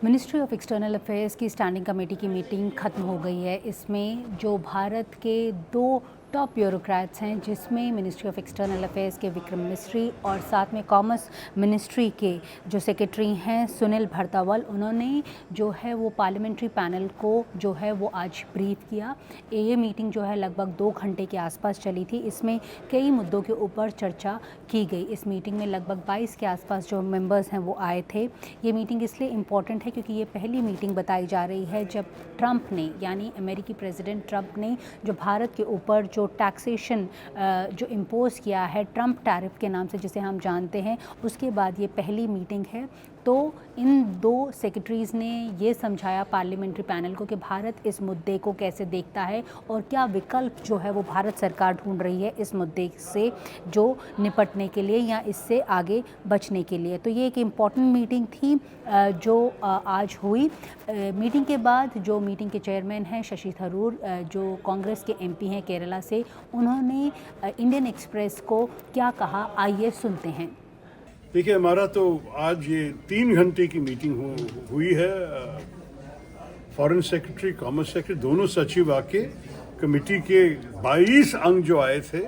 Ministry of external affairs की standing committee की meeting ख़त्म हो गई है। इसमें जो भारत के दो टॉप ब्यूरोक्रेट्स हैं, जिसमें मिनिस्ट्री ऑफ एक्सटर्नल अफेयर्स के विक्रम मिस्री और साथ में कॉमर्स मिनिस्ट्री के जो सेक्रेटरी हैं सुनील भरतावल, उन्होंने जो है वो पार्लियामेंट्री पैनल को जो है वो आज ब्रीफ किया। ये मीटिंग जो है लगभग 2 घंटे के आसपास चली थी। इसमें कई मुद्दों के ऊपर चर्चा की गई। इस मीटिंग में लगभग 22 के आसपास जो मेंबर्स हैं वो आए थे। ये मीटिंग इसलिए इम्पॉर्टेंट है क्योंकि ये पहली मीटिंग बताई जा रही है जब ट्रंप ने, यानी अमेरिकी प्रेसिडेंट ट्रंप ने जो भारत के ऊपर जो टैक्सेशन जो इम्पोज़ किया है ट्रंप टैरिफ के नाम से जिसे हम जानते हैं, उसके बाद ये पहली मीटिंग है। तो इन दो सेक्रेटरीज़ ने ये समझाया पार्लियामेंट्री पैनल को कि भारत इस मुद्दे को कैसे देखता है और क्या विकल्प जो है वो भारत सरकार ढूंढ रही है इस मुद्दे से जो निपटने के लिए या इससे आगे बचने के लिए। तो ये एक इम्पॉर्टेंट मीटिंग थी जो आज हुई। मीटिंग के बाद जो मीटिंग के चेयरमैन हैं शशि थरूर, जो कांग्रेस के एमपी हैं केरला से, उन्होंने इंडियन एक्सप्रेस को क्या कहा, आइए सुनते हैं। देखिए, हमारा तो आज ये 3 घंटे की मीटिंग हुई है। फॉरेन सेक्रेटरी, कॉमर्स सेक्रेटरी, दोनों सचिव आके कमेटी के 22 अंग जो आए थे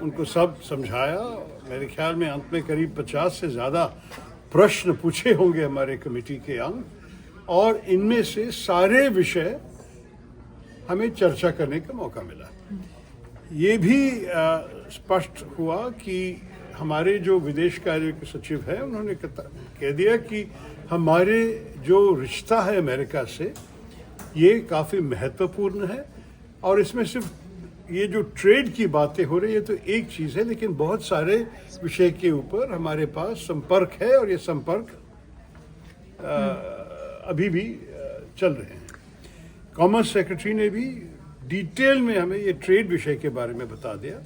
उनको सब समझाया। मेरे ख्याल में अंत में करीब 50 से ज़्यादा प्रश्न पूछे होंगे हमारे कमेटी के अंग, और इनमें से सारे विषय हमें चर्चा करने का मौका मिला। ये भी स्पष्ट हुआ कि हमारे जो विदेश कार्य के सचिव हैं उन्होंने कह दिया कि हमारे जो रिश्ता है अमेरिका से ये काफ़ी महत्वपूर्ण है, और इसमें सिर्फ ये जो ट्रेड की बातें हो रही है तो एक चीज़ है, लेकिन बहुत सारे विषय के ऊपर हमारे पास संपर्क है और ये संपर्क अभी भी चल रहे हैं। कॉमर्स सेक्रेटरी ने भी डिटेल में हमें ये ट्रेड विषय के बारे में बता दिया,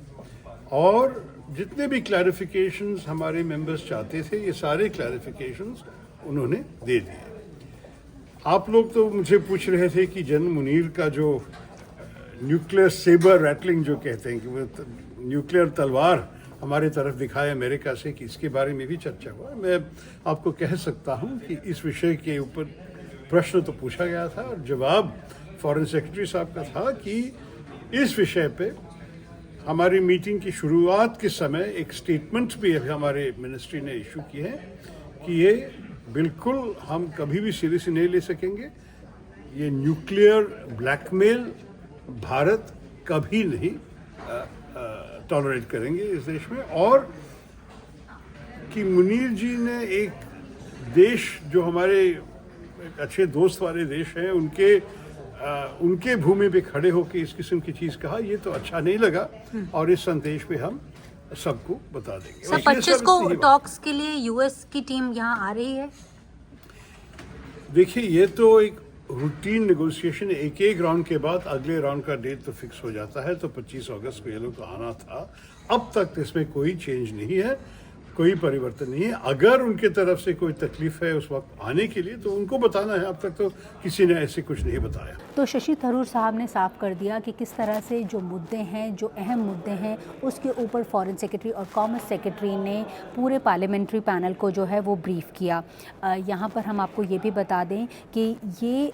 और जितने भी क्लैरिफिकेशंस हमारे मेंबर्स चाहते थे ये सारे क्लैरिफिकेशंस उन्होंने दे दिए। आप लोग तो मुझे पूछ रहे थे कि जनरल मुनीर का जो न्यूक्लियर सेबर रैटलिंग जो कहते हैं कि वो न्यूक्लियर तलवार हमारे तरफ दिखाए अमेरिका से, कि इसके बारे में भी चर्चा हुआ। मैं आपको कह सकता हूँ कि इस विषय के ऊपर प्रश्न तो पूछा गया था और जवाब फॉरेन सेक्रेटरी साहब का था कि इस विषय पे हमारी मीटिंग की शुरुआत के समय एक स्टेटमेंट भी हमारे मिनिस्ट्री ने इशू की है कि ये बिल्कुल हम कभी भी सीरियसली नहीं ले सकेंगे। ये न्यूक्लियर ब्लैकमेल भारत कभी नहीं टॉलरेट करेंगे इस देश में, और कि मुनीर जी ने एक देश जो हमारे अच्छे दोस्त वाले देश हैं उनके भूमि पे खड़े होकर इस किस्म की चीज़ कहा, ये तो अच्छा नहीं लगा, और इस संदेश पे हम सबको बता देंगे। सर, 25 को टॉक्स के लिए यूएस की टीम यहाँ आ रही है। देखिए, ये तो एक रूटीन नेगोशिएशन, एक राउंड के बाद अगले राउंड का डेट तो फिक्स हो जाता है। तो 25 अगस्त को ये लोग को आना था। अब तक इसमें कोई चेंज नहीं है, कोई परिवर्तन नहीं है। अगर उनके तरफ से कोई तकलीफ है उस वक्त आने के लिए तो उनको बताना है। अब तक तो किसी ने ऐसे कुछ नहीं बताया। तो शशि थरूर साहब ने साफ कर दिया कि किस तरह से जो मुद्दे हैं, जो अहम मुद्दे हैं, उसके ऊपर फॉरेन सेक्रेटरी और कॉमर्स सेक्रेटरी ने पूरे पार्लियामेंट्री पैनल को जो है वो ब्रीफ किया। यहाँ पर हम आपको ये भी बता दें कि ये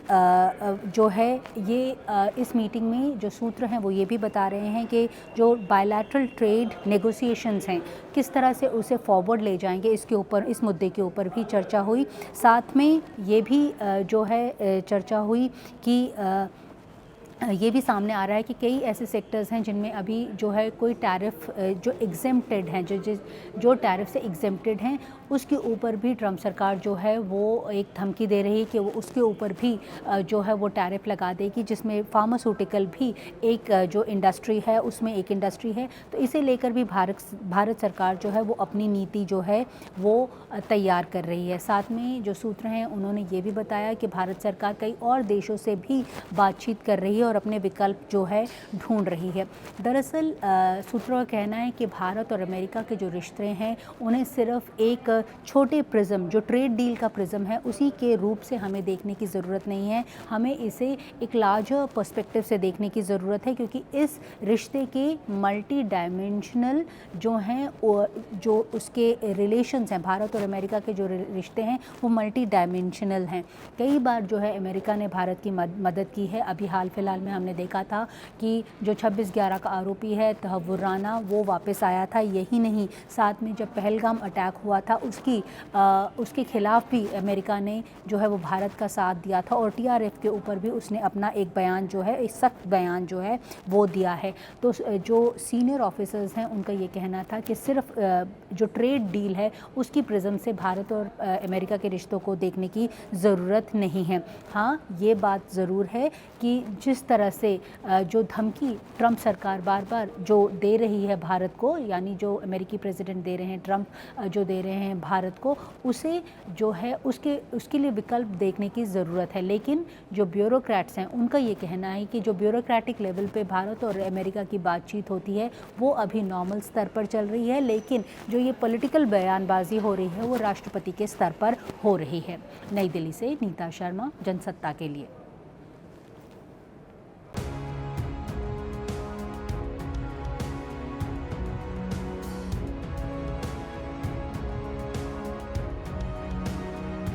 जो है ये इस मीटिंग में जो सूत्र हैं वो ये भी बता रहे हैं कि जो बायलैटरल ट्रेड नेगोशिएशंस हैं किस तरह से उसे फॉरवर्ड ले जाएंगे, इसके ऊपर, इस मुद्दे के ऊपर भी चर्चा हुई। साथ में ये भी जो है चर्चा हुई कि ये भी सामने आ रहा है कि कई ऐसे सेक्टर्स हैं जिनमें अभी जो है कोई टैरिफ जो एग्जेम्प्टेड हैं, जो टैरिफ से एग्जेम्प्टेड हैं, उसके ऊपर भी ट्रंप सरकार जो है वो एक धमकी दे रही है कि वो उसके ऊपर भी जो है वो टैरिफ लगा देगी, जिसमें फार्मास्यूटिकल भी एक जो इंडस्ट्री है उसमें एक इंडस्ट्री है। तो इसे लेकर भी भारत सरकार जो है वो अपनी नीति जो है वो तैयार कर रही है। साथ में जो सूत्र हैं उन्होंने ये भी बताया कि भारत सरकार कई और देशों से भी बातचीत कर रही है और अपने विकल्प जो है ढूंढ रही है। दरअसल सूत्रों का कहना है कि भारत और अमेरिका के जो रिश्ते हैं उन्हें सिर्फ एक छोटे प्रिज्म, जो ट्रेड डील का प्रिज्म है, उसी के रूप से हमें देखने की ज़रूरत नहीं है। हमें इसे एक लार्जर पर्सपेक्टिव से देखने की ज़रूरत है, क्योंकि इस रिश्ते के मल्टी डायमेंशनल जो हैं, जो उसके रिलेशंस हैं, भारत और अमेरिका के जो रिश्ते हैं वो मल्टी डायमेंशनल हैं। कई बार जो है अमेरिका ने भारत की मदद की है। अभी हाल फिलहाल में हमने देखा था कि जो 26/11 का आरोपी है तहव्वुर राना, वो वापस आया था। यही नहीं, साथ में जब पहलगाम अटैक हुआ था उसके खिलाफ भी अमेरिका ने जो है वो भारत का साथ दिया था, और TRF के ऊपर भी उसने अपना एक बयान जो है, एक सख्त बयान जो है वो दिया है। तो जो सीनियर ऑफिसर्स हैं उनका ये कहना था कि सिर्फ जो ट्रेड डील है उसकी प्रिज्म से भारत और अमेरिका के रिश्तों को देखने की ज़रूरत नहीं है। हाँ, ये बात ज़रूर है कि जिस तरह से जो धमकी ट्रंप सरकार बार बार जो दे रही है भारत को, यानी जो अमेरिकी प्रेसिडेंट दे रहे हैं, ट्रंप जो दे रहे हैं भारत को, उसे जो है उसके लिए विकल्प देखने की ज़रूरत है। लेकिन जो ब्यूरोक्रेट्स हैं उनका ये कहना है कि जो ब्यूरोक्रेटिक लेवल पे भारत और अमेरिका की बातचीत होती है वो अभी नॉर्मल स्तर पर चल रही है, लेकिन जो ये पॉलिटिकल बयानबाजी हो रही है वो राष्ट्रपति के स्तर पर हो रही है। नई दिल्ली से नीता शर्मा, जनसत्ता के लिए।